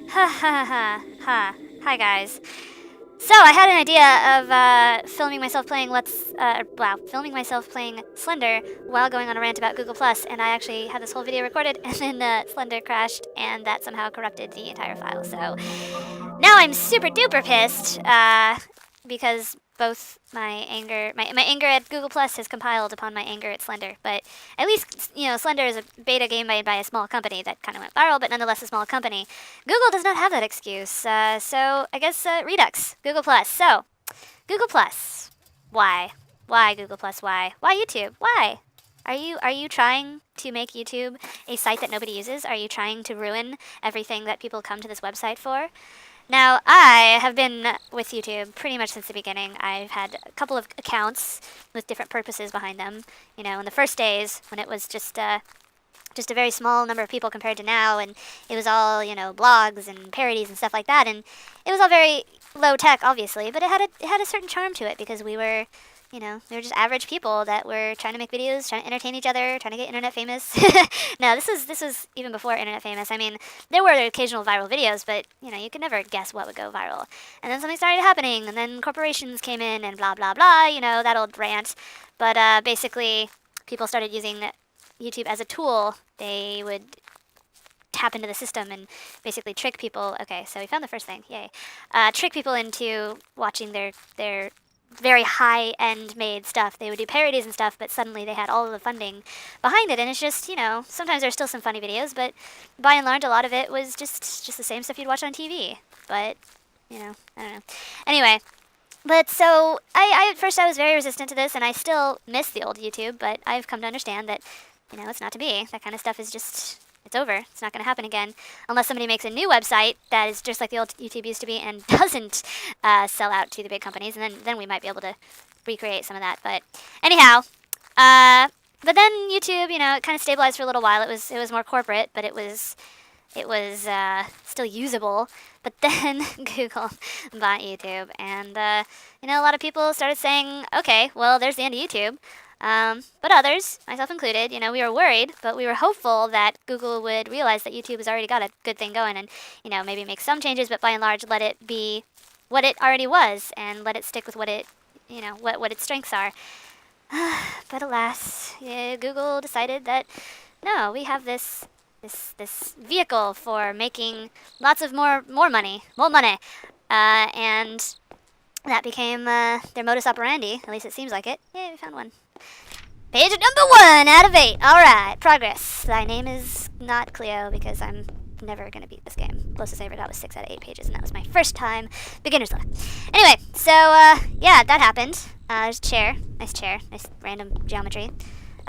Ha ha ha ha. Hi guys. So I had an idea of filming myself playing filming myself playing Slender while going on a rant about Google Plus, and I actually had this whole video recorded, and then Slender crashed, and that somehow corrupted the entire file. So now I'm super duper pissed because both my anger at Google Plus has compiled upon my anger at Slender. But at least Slender is a beta game made by a small company that kind of went viral, but nonetheless a small company. Google does not have that excuse, so I guess Redux, Google Plus. So Google Plus, why? Why Google Plus? Why? Why YouTube? Why? Are you trying to make YouTube a site that nobody uses? Are you trying to ruin everything that people come to this website for? Now, I have been with YouTube pretty much since the beginning. I've had a couple of accounts with different purposes behind them. In the first days when it was just a very small number of people compared to now, and it was all, blogs and parodies and stuff like that, and it was all very low tech, obviously, but it had a certain charm to it because we were just average people that were trying to make videos, trying to entertain each other, trying to get internet famous. No, this was even before internet famous. I mean, there were occasional viral videos, but you could never guess what would go viral. And then something started happening, and then corporations came in, and blah blah blah. That old rant. But basically, people started using YouTube as a tool. They would tap into the system and basically trick people. Okay, so we found the first thing. Yay! Trick people into watching their very high-end made stuff. They would do parodies and stuff, but suddenly they had all of the funding behind it, and it's just, sometimes there's still some funny videos, but by and large, a lot of it was just the same stuff you'd watch on TV. But, I don't know. Anyway, but so, at first I was very resistant to this, and I still miss the old YouTube, but I've come to understand that, it's not to be. That kind of stuff is just, it's over. It's not going to happen again unless somebody makes a new website that is just like the old YouTube used to be and doesn't sell out to the big companies, and then we might be able to recreate some of that. But anyhow, but then YouTube, it kind of stabilized for a little while. It was more corporate, but it was still usable. But then Google bought YouTube, and a lot of people started saying, okay, well, there's the end of YouTube. But others, myself included, we were worried, but we were hopeful that Google would realize that YouTube has already got a good thing going and, maybe make some changes, but by and large let it be what it already was and let it stick with what it, what its strengths are. But alas, Google decided that, no, we have this vehicle for making lots of more money, and that became their modus operandi. At least it seems like it. Yay, we found one. Page number 1 out of 8. Alright, progress. Thy name is not Cleo because I'm never going to beat this game. Closest I ever got was 6 out of 8 pages, and that was my first time. Beginner's luck. Anyway, so, yeah, that happened. There's a chair. Nice chair. Nice random geometry.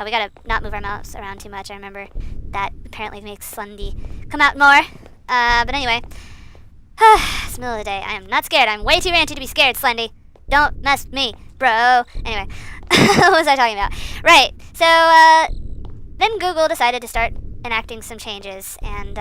We gotta not move our mouse around too much. I remember that apparently makes Slendy come out more. But anyway. It's the middle of the day. I am not scared. I'm way too ranty to be scared, Slendy. Don't mess with me, bro. Anyway, what was I talking about? Right, so, then Google decided to start enacting some changes, and,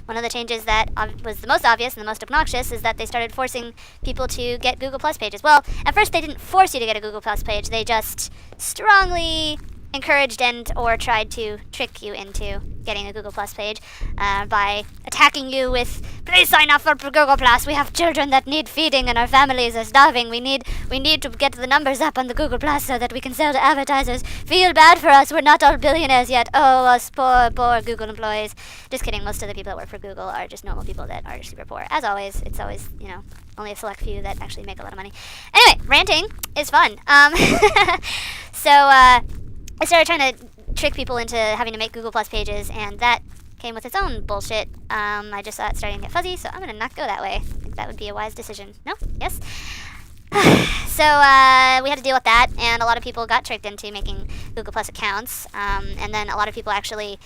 one of the changes that was the most obvious and the most obnoxious is that they started forcing people to get Google Plus pages. Well, at first they didn't force you to get a Google Plus page. They just strongly encouraged or tried to trick you into getting a Google Plus page by attacking you with, please sign up for Google Plus. We have children that need feeding and our families are starving. We need to get the numbers up on the Google Plus so that we can sell to advertisers. Feel bad for us. We're not all billionaires yet. Oh, us poor Google employees. Just kidding. Most of the people that work for Google are just normal people that are super poor. As always, it's always, only a select few that actually make a lot of money. Anyway, ranting is fun. So, I started trying to trick people into having to make Google Plus pages, and that came with its own bullshit. I just saw it starting to get fuzzy, so I'm going to not go that way. I think that would be a wise decision. No? Yes? So, we had to deal with that, and a lot of people got tricked into making Google Plus accounts, and then a lot of people actually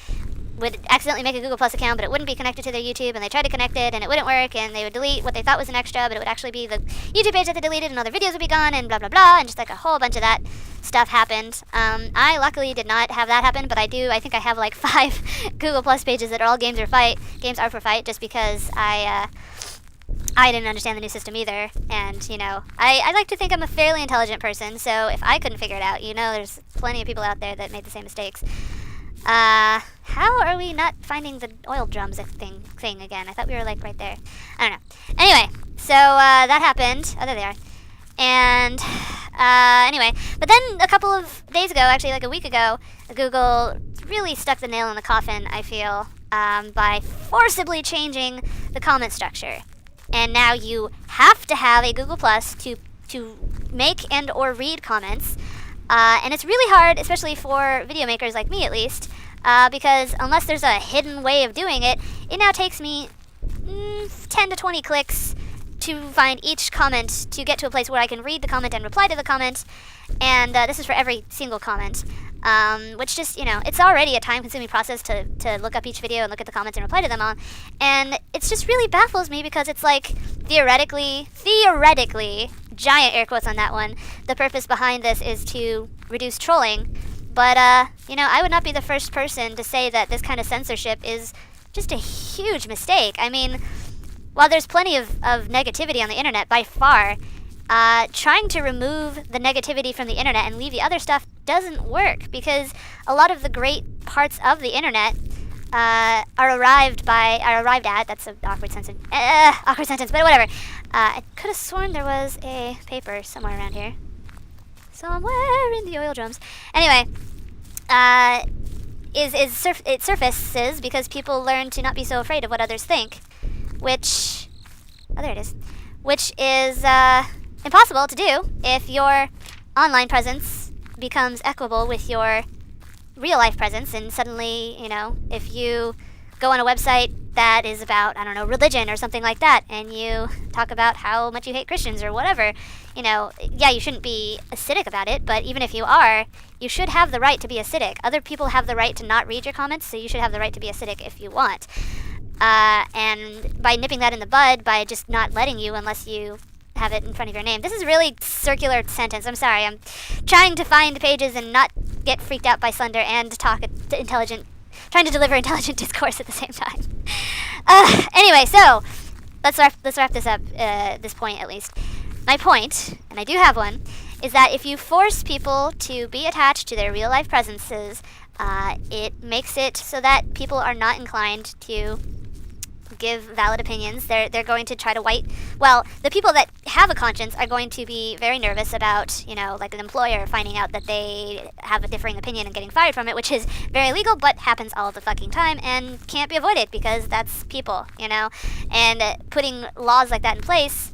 would accidentally make a Google Plus account, but it wouldn't be connected to their YouTube, and they tried to connect it, and it wouldn't work, and they would delete what they thought was an extra, but it would actually be the YouTube page that they deleted, and other videos would be gone, and blah, blah, blah, and just like a whole bunch of that stuff happened. I luckily did not have that happen, but I think I have like 5 Google Plus pages that are all games are for fight, just because I didn't understand the new system either, and, I like to think I'm a fairly intelligent person, so if I couldn't figure it out, there's plenty of people out there that made the same mistakes. How are we not finding the oil drums thing again? I thought we were like right there. I don't know. Anyway, so that happened. Oh, there they are. And anyway, but then a couple of days ago, actually like a week ago, Google really stuck the nail in the coffin, I feel, by forcibly changing the comment structure. And now you have to have a Google Plus to make and or read comments. And it's really hard, especially for video makers like me at least, because unless there's a hidden way of doing it, it now takes me 10 to 20 clicks to find each comment to get to a place where I can read the comment and reply to the comment. And this is for every single comment, which just, it's already a time-consuming process to look up each video and look at the comments and reply to them all. And it's just really baffles me because it's like, theoretically, giant air quotes on that one, the purpose behind this is to reduce trolling. But, I would not be the first person to say that this kind of censorship is just a huge mistake. I mean, while there's plenty of negativity on the internet, by far, trying to remove the negativity from the internet and leave the other stuff doesn't work, because a lot of the great parts of the internet are arrived at, that's an awkward sentence, but whatever. I could have sworn there was a paper somewhere around here. Somewhere in the oil drums. Anyway, it surfaces because people learn to not be so afraid of what others think, which is impossible to do if your online presence becomes equable with your real life presence. And suddenly, if you go on a website that is about, I don't know, religion or something like that, and you talk about how much you hate Christians or whatever, yeah, you shouldn't be acidic about it, but even if you are, you should have the right to be acidic. Other people have the right to not read your comments, so you should have the right to be acidic if you want. And by nipping that in the bud, by just not letting you unless you have it in front of your name. This is a really circular sentence. I'm sorry. I'm trying to find pages and not get freaked out by Slender and trying to deliver intelligent discourse at the same time. Anyway, so let's wrap this up, this point at least. My point, and I do have one, is that if you force people to be attached to their real life presences, it makes it so that people are not inclined to give valid opinions. They're going to try to the people that have a conscience are going to be very nervous about, like an employer finding out that they have a differing opinion and getting fired from it, which is very illegal, but happens all the fucking time and can't be avoided because that's people, and putting laws like that in place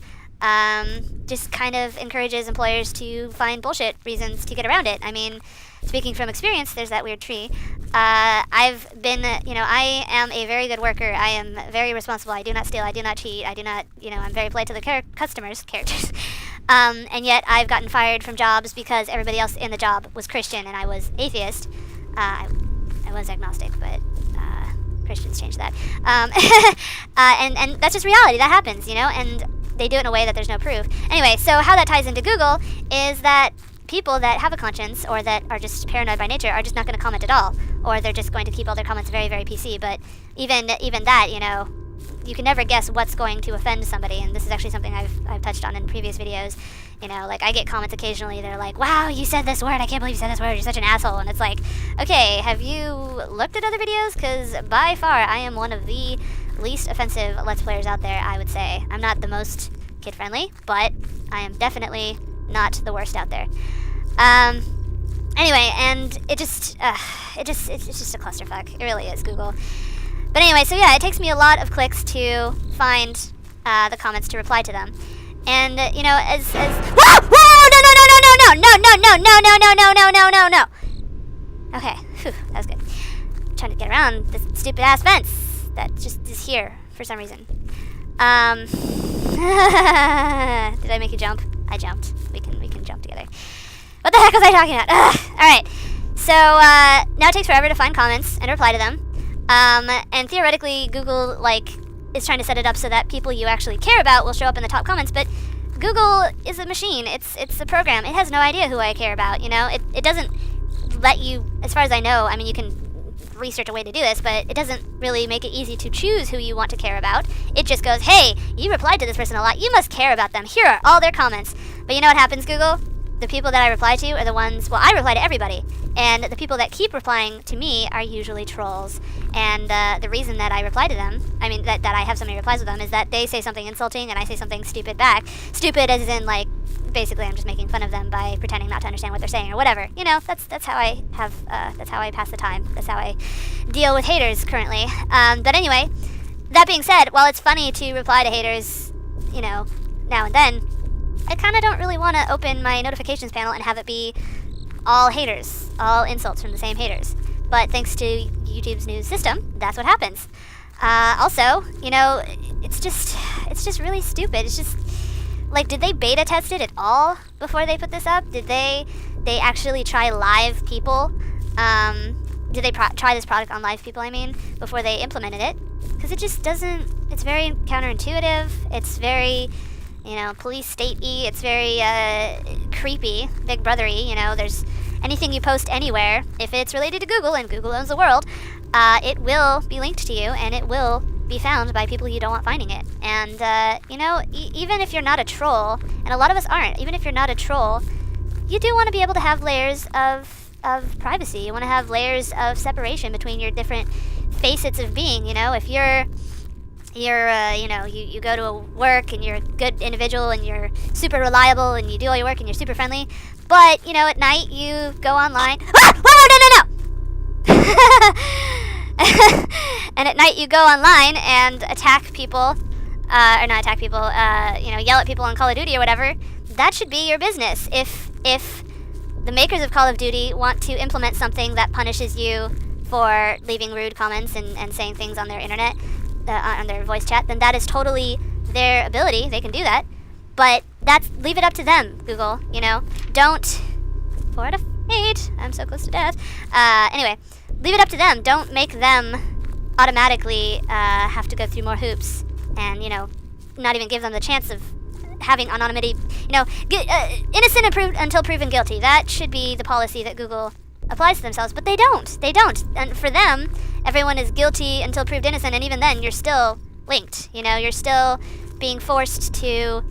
just kind of encourages employers to find bullshit reasons to get around it. I mean, speaking from experience, there's that weird tree. I've been, I am a very good worker. I am very responsible. I do not steal. I do not cheat. I do not, I'm very polite to the characters. And yet I've gotten fired from jobs because everybody else in the job was Christian and I was atheist. I was agnostic, but Christians changed that. And that's just reality. That happens, and they do it in a way that there's no proof. Anyway, so how that ties into Google is that people that have a conscience or that are just paranoid by nature are just not going to comment at all, or they're just going to keep all their comments very, very PC. But even that, you can never guess what's going to offend somebody, and this is actually something I've touched on in previous videos. Like I get comments occasionally that are like, "Wow, you said this word! I can't believe you said this word! You're such an asshole!" And it's like, okay, have you looked at other videos? Because by far, I am one of the least offensive Let's Players out there. I would say I'm not the most kid-friendly, but I am definitely not the worst out there. Anyway, and it's just a clusterfuck. It really is, Google. But anyway, so yeah, it takes me a lot of clicks to find the comments to reply to them. And as no. Okay, phew, that was good. I'm trying to get around this stupid ass fence that just is here for some reason. Did I make you jump? I jumped. We can jump together. What the heck was I talking about? Alright. So now it takes forever to find comments and reply to them. And theoretically, Google is trying to set it up so that people you actually care about will show up in the top comments, but Google is a machine. It's a program. It has no idea who I care about, It doesn't let you, as far as I know, I mean, you can research a way to do this, but it doesn't really make it easy to choose who you want to care about. It just goes, hey, you replied to this person a lot. You must care about them. Here are all their comments. But you know what happens, Google? the people that I reply to are the ones, well, I reply to everybody, and the people that keep replying to me are usually trolls. And the reason that I reply to them, I mean, that I have so many replies with them, is that they say something insulting and I say something stupid back. Stupid as in, like, basically I'm just making fun of them by pretending not to understand what they're saying or whatever. You know, that's how I have, that's how I pass the time. That's how I deal with haters currently. But anyway, that being said, while it's funny to reply to haters, you know, now and then, I kind of don't really want to open my notifications panel and have it be all haters, all insults from the same haters. But thanks to YouTube's new system, that's what happens. Also, you know, it's just really stupid. It's just, like, did they beta test it at all before they put this up? Did they actually try live people? Did they try this product on live people, I mean, before they implemented it? Because it just doesn't, it's very counterintuitive. It's very, you know, police state-y. It's very creepy, big brothery. You know, there's anything you post anywhere, if it's related to Google and Google owns the world, it will be linked to you and it will be found by people you don't want finding it. And, you know, even if you're not a troll, and a lot of us aren't, even if you're not a troll, you do want to be able to have layers of privacy. You want to have layers of separation between your different facets of being. You know, if you're you know, you go to work and you're a good individual and you're super reliable and you do all your work and you're super friendly, but, you know, at night you go online. Ah! Whoa, no! And at night you go online and attack people, or not attack people, you know, yell at people on Call of Duty or whatever. That should be your business. If the makers of Call of Duty want to implement something that punishes you for leaving rude comments and saying things on their internet, on their voice chat, then that is totally their ability. They can do that. But leave it up to them, Google, you know? Don't, 4 out of 8, I'm so close to death. Anyway, leave it up to them. Don't make them automatically have to go through more hoops and, you know, not even give them the chance of having anonymity, you know, innocent until proven guilty. That should be the policy that Google applies to themselves, but they don't. They don't. And for them, everyone is guilty until proved innocent, and even then, you're still linked. You know, you're still being forced to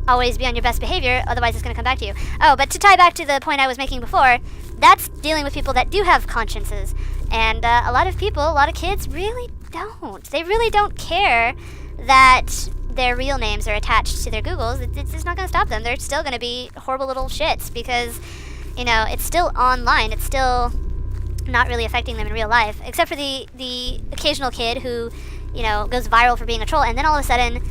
always be on your best behavior, otherwise it's going to come back to you. Oh, but to tie back to the point I was making before, that's dealing with people that do have consciences. And a lot of people, a lot of kids really don't. They really don't care that their real names are attached to their Googles. It's just not going to stop them. They're still going to be horrible little shits because, you know, it's still online. It's still not really affecting them in real life, except for the occasional kid who, you know, goes viral for being a troll, and then all of a sudden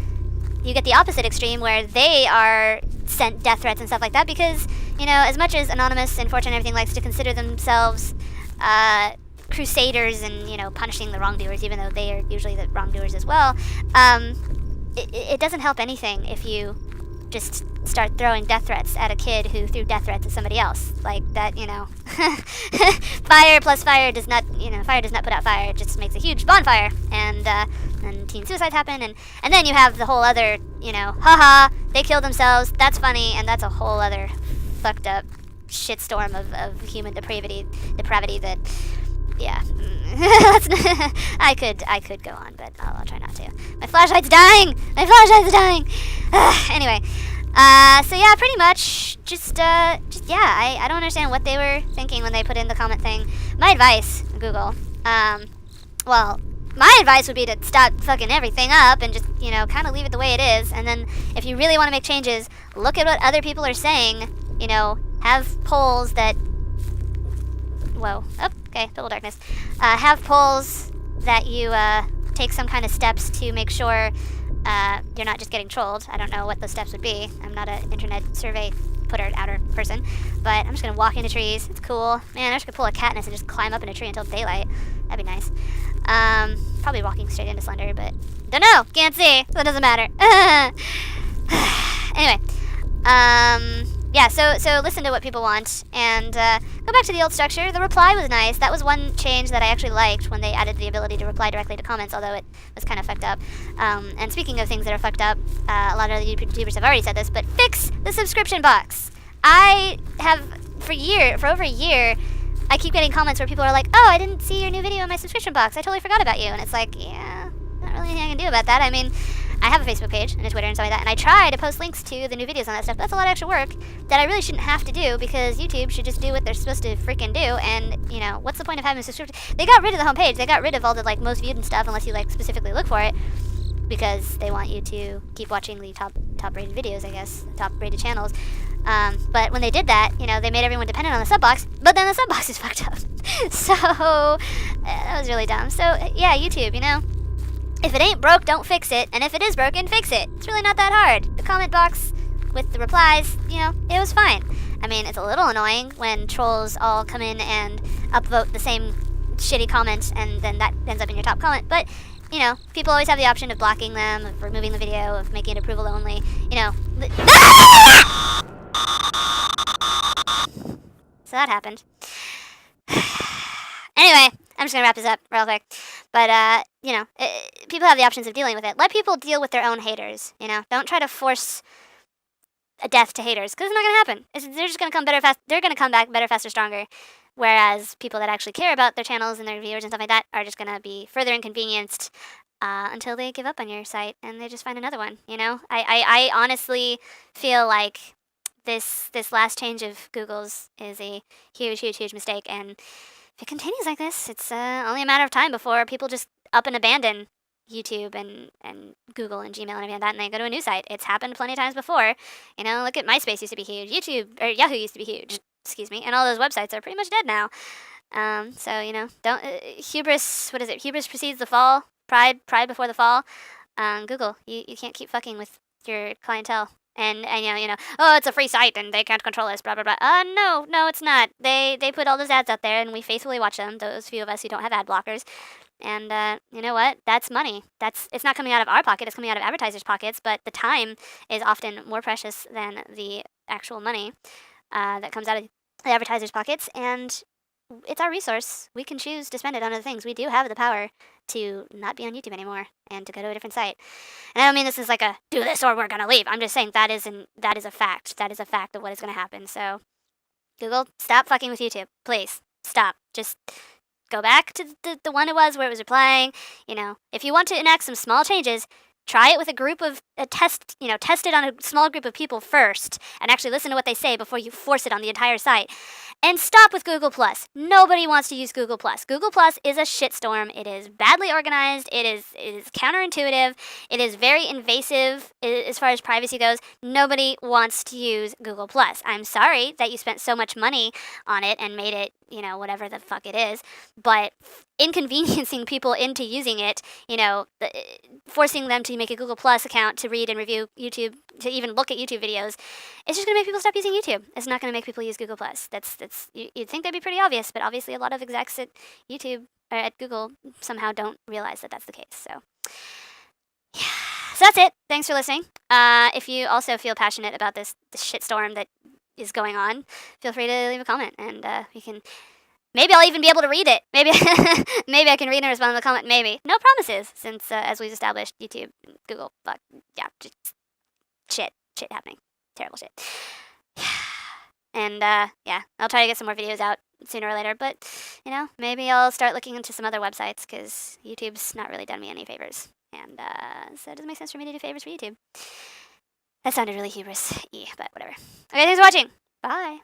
you get the opposite extreme where they are sent death threats and stuff like that because, you know, as much as Anonymous and 4chan and everything likes to consider themselves crusaders and, you know, punishing the wrongdoers, even though they are usually the wrongdoers as well, it doesn't help anything if you just start throwing death threats at a kid who threw death threats at somebody else. Like that, you know, fire plus fire does not, you know, fire does not put out fire. It just makes a huge bonfire. And teen suicides happen. And then you have the whole other, you know, haha, they killed themselves. That's funny. And that's a whole other fucked up shitstorm of human depravity that, yeah. I could go on, but I'll try not to. My flashlight's dying! My flashlight's dying! Anyway, so yeah, pretty much, just yeah, I don't understand what they were thinking when they put in the comment thing. My advice, Google, well, my advice would be to stop fucking everything up and just, you know, kind of leave it the way it is. And then if you really want to make changes, look at what other people are saying, you know, have polls that, whoa, oh, okay, total darkness. Have polls that you take some kind of steps to make sure you're not just getting trolled. I don't know what those steps would be. I'm not an internet survey outer person, but I'm just gonna walk into trees. It's cool. Man, I just could pull a Katniss and just climb up in a tree until daylight. That'd be nice. Probably walking straight into Slender, but don't know. Can't see, so it doesn't matter. Anyway, yeah, so listen to what people want, and go back to the old structure. The reply was nice. That was one change that I actually liked when they added the ability to reply directly to comments, although it was kind of fucked up. And speaking of things that are fucked up, a lot of YouTubers have already said this, but fix the subscription box. I have, for over a year, I keep getting comments where people are like, oh, I didn't see your new video in my subscription box. I totally forgot about you. And it's like, yeah, not really anything I can do about that. I mean, I have a Facebook page and a Twitter and stuff like that, and I try to post links to the new videos on that stuff. That's a lot of extra work that I really shouldn't have to do because YouTube should just do what they're supposed to freaking do. And you know, what's the point of having a subscription? They got rid of the homepage. They got rid of all the like most viewed and stuff, unless you like specifically look for it, because they want you to keep watching the top rated videos, I guess, top rated channels. But when they did that, you know, they made everyone dependent on the sub box, but then the sub box is fucked up. So that was really dumb. So yeah, YouTube, you know, if it ain't broke, don't fix it, and if it is broken, fix it. It's really not that hard. The comment box with the replies, you know, it was fine. I mean, it's a little annoying when trolls all come in and upvote the same shitty comment, and then that ends up in your top comment, but you know, people always have the option of blocking them, of removing the video, of making it approval only, you know. So that happened. Anyway, I'm just gonna wrap this up real quick. But, you know, people have the options of dealing with it. Let people deal with their own haters, you know. Don't try to force a death to haters, because it's not gonna happen. They're just gonna come better fast. They're gonna come back better, faster, stronger. Whereas people that actually care about their channels and their viewers and stuff like that are just gonna be further inconvenienced until they give up on your site and they just find another one. You know, I honestly feel like this last change of Google's is a huge mistake, and if it continues like this, it's only a matter of time before people just up and abandon YouTube and Google and Gmail and everything like that, and they go to a new site. It's happened plenty of times before. You know, look at MySpace used to be huge, YouTube or Yahoo used to be huge. Excuse me, and all those websites are pretty much dead now. So you know, don't hubris. What is it? Hubris precedes the fall. Pride before the fall. Google, you can't keep fucking with your clientele. And you know, oh, it's a free site and they can't control us, blah blah blah. No, it's not. They put all those ads out there and we faithfully watch them. Those few of us who don't have ad blockers. And you know what? That's money. It's not coming out of our pocket. It's coming out of advertisers' pockets. But the time is often more precious than the actual money that comes out of the advertisers' pockets. And it's our resource. We can choose to spend it on other things. We do have the power to not be on YouTube anymore and to go to a different site. And I don't mean this is like a do this or we're gonna leave. I'm just saying that is a fact. That is a fact of what is gonna happen. So Google, stop fucking with YouTube. Please. Stop. Just go back to the one it was where it was replying. You know, if you want to enact some small changes, try it with a group of test it on a small group of people first and actually listen to what they say before you force it on the entire site. And stop with Google+. Nobody wants to use Google+. Google+ is a shitstorm. It is badly organized. It is counterintuitive. It is very invasive as far as privacy goes. Nobody wants to use Google+. I'm sorry that you spent so much money on it and made it, you know, whatever the fuck it is, but inconveniencing people into using it, you know, forcing them to make a Google+ account to read and review YouTube, to even look at YouTube videos, it's just going to make people stop using YouTube. It's not going to make people use Google+. You'd think that'd be pretty obvious, but obviously a lot of execs at YouTube or at Google somehow don't realize that that's the case. So yeah, so that's it. Thanks for listening. If you also feel passionate about this shitstorm that is going on, feel free to leave a comment, and we can. Maybe I'll even be able to read it. Maybe maybe I can read and respond to the comment. Maybe. No promises, since as we've established, YouTube, Google, fuck, yeah, just shit happening. Terrible shit. And yeah, I'll try to get some more videos out sooner or later. But you know, maybe I'll start looking into some other websites because YouTube's not really done me any favors, and so it doesn't make sense for me to do favors for YouTube. That sounded really hubris-y, but whatever. Okay, thanks for watching. Bye.